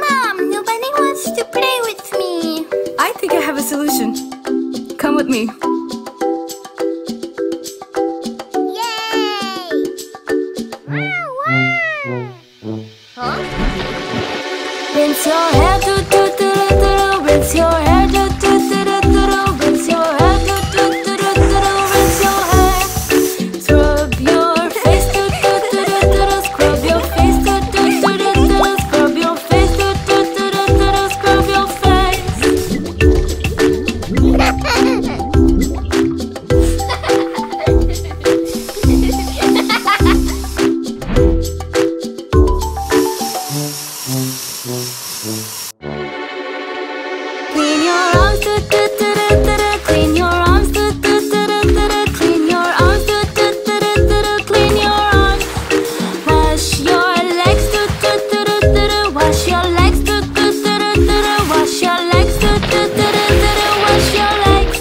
Mom, nobody wants to play with me. I think I have a solution. Come with me. Yay! Huh? Rinse your hair, do do do do do. Rinse your hair, do do do do do. Rinse your hair, do do do do do. Rinse your hair. Scrub your face, do do do do do. Scrub your face, do do do do do. Scrub your face, do do do do do. Scrub your face. Clean your arms, do do do do do. Clean your arms, do do do do do. Clean your arms, do do do do do. Clean your arms. Wash your legs, do do do do do. Wash your legs, do do do do do. Wash your legs, do do do do do. Wash your legs.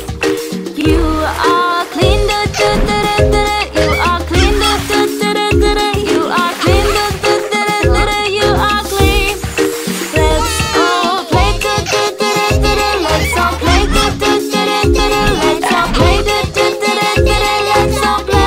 You are clean, do do do do do. You are clean, do do do do do. You are clean, do do do do do. You are clean. Let's all play, do do do do do. Let's all play, do do do do do. Let's all play, do do do do do. Let's all play.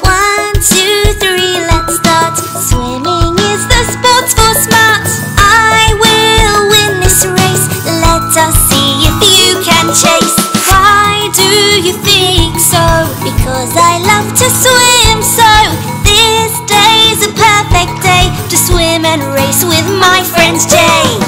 One, two, three, let's start. Swimming is the sport for smart. I will win this race. Let us see if you can chase. Why do you think so? Because I love to swim so. This day's a perfect day to swim and race with my friend Jay.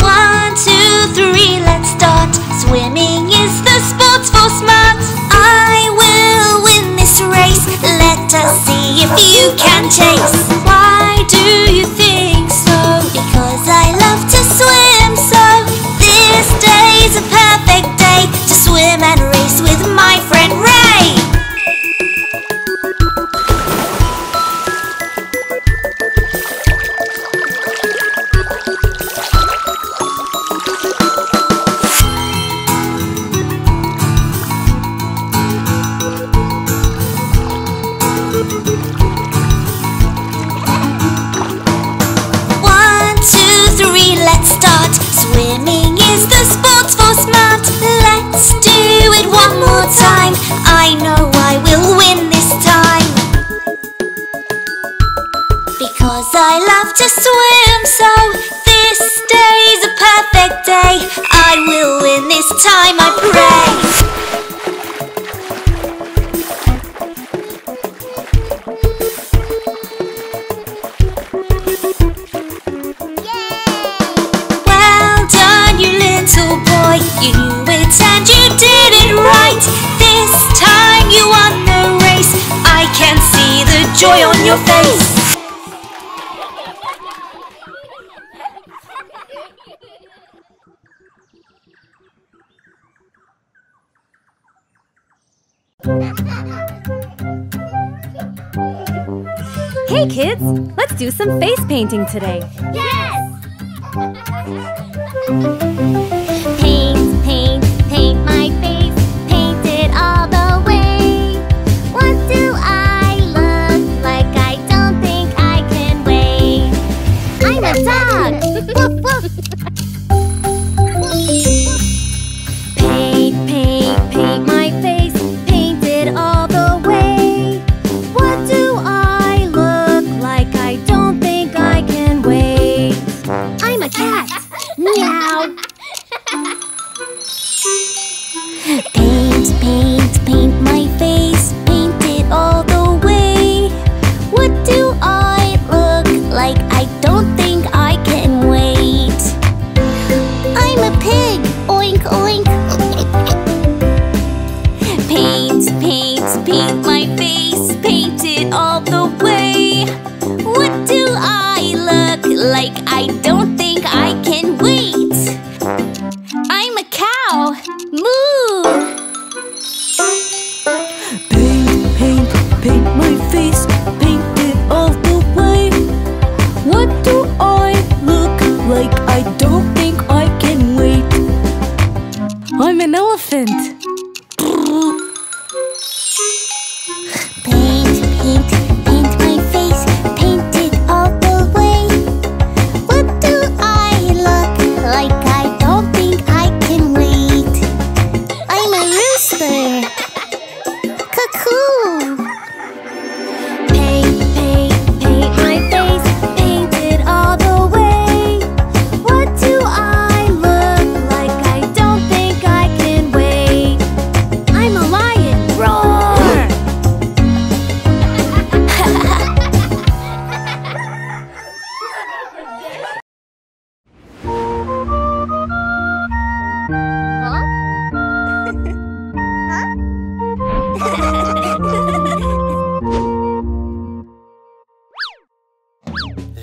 One, two, three, let's start. Swimming is the sport for smart. I will win this race. Let us see if you can chase. Why do you think so? Because I love to swim so. This day's a perfect day to swim and race with my friend Ray. One, two, three, let's start. Swimming is the sport for smart. Let's do it one more time. I know I will win this time. Because I love to swim so. This day's a perfect day. I will win this time, I pray. Well done, you little boy. You knew it and you did it right. This time you won the race. I can see the joy on your face. Hey kids, let's do some face painting today. Yes! Paint, paint, paint my face. Paint it all the way. What do I look like? I don't think I can wait. I'm a dog! Woof, woof. Paint, paint, paint my face. Paint it all the way. What do I look like? I don't think I can wait. I'm a cat! Meow! Paint, paint, paint my face. Paint it all the way. What do I look like? I don't think I can wait. I don't think I can wait. I'm an elephant. Paint, paint, paint my face, paint it all the way. What do I look like? I don't think I can wait. I'm a rooster. Cuckoo. Paint, paint, paint my face, paint it all the way. What do I look like? I don't think I can wait. I'm a lion. Roar!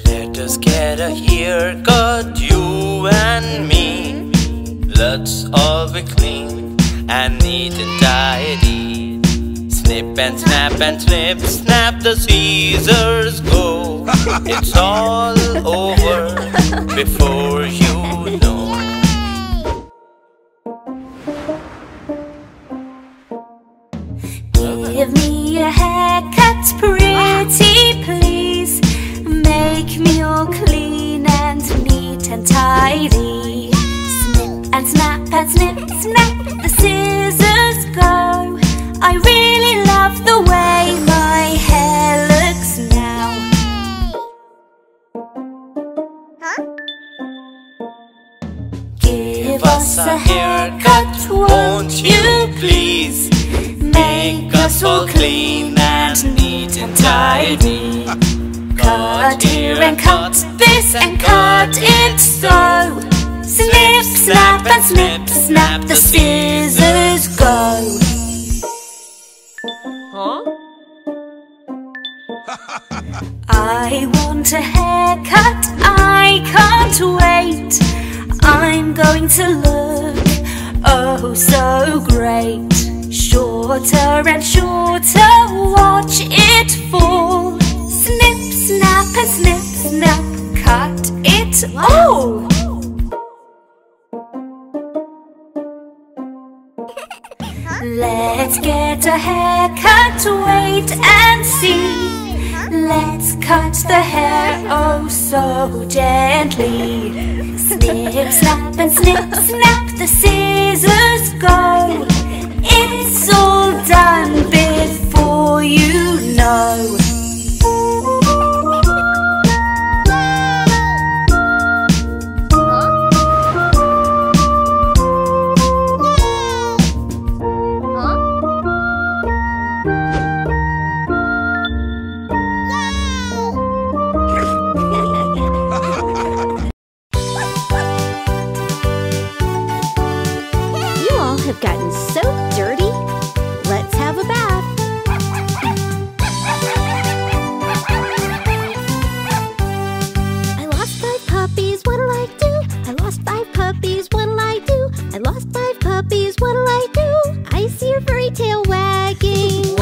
Let us get a haircut, you and me. Let's all be clean and neat and tidy. Snip and snap and snip, snap, the scissors go. It's all over before you know. Give me a haircut, pretty please. Make me all clean and neat and tidy. Snip and snap and snip, snap, the scissors go. I really love the way my hair looks now. Give us a haircut, won't you please? Make us all clean and neat and tidy. Cut here and cut this and cut it so. Snip, snap and snip, snap, the scissors go. I want a haircut, I can't wait. I'm going to look oh so great. Shorter and shorter, watch it fall. Snip, snap and snip, snap, cut it all. Let's get a haircut, wait and see. Let's cut the hair oh so gently. Snip, snap and snip, snap, the scissors go. It's all done before you know. You all have gotten so dirty. Let's have a bath. I lost 5 puppies, what'll I do? I lost 5 puppies, what'll I do? I lost 5 puppies, what'll I do? I see your furry tail wagging.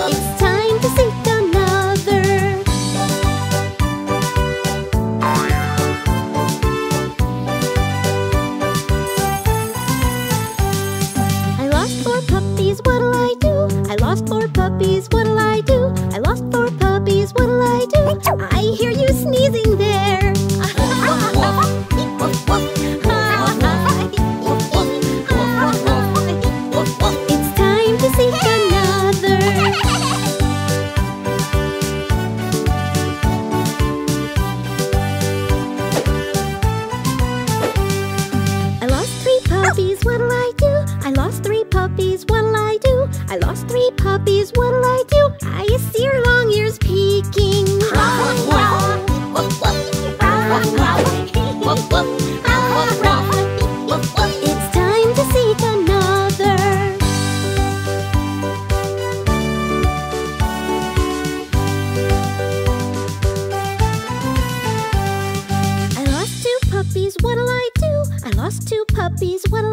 It's time to seek another. I lost 4 puppies, what'll I do? I lost 4 puppies, what'll I do? I lost 4 puppies, what'll I do? I hear you sneezing there. It's time to seek another. I lost 3 puppies, what'll I do? I lost 3 puppies, what'll I do? I lost 3 puppies, what'll I do? I see your long ears peeking. It's time to seek another. I lost 2 puppies, what'll I do? I lost 2 puppies, what'll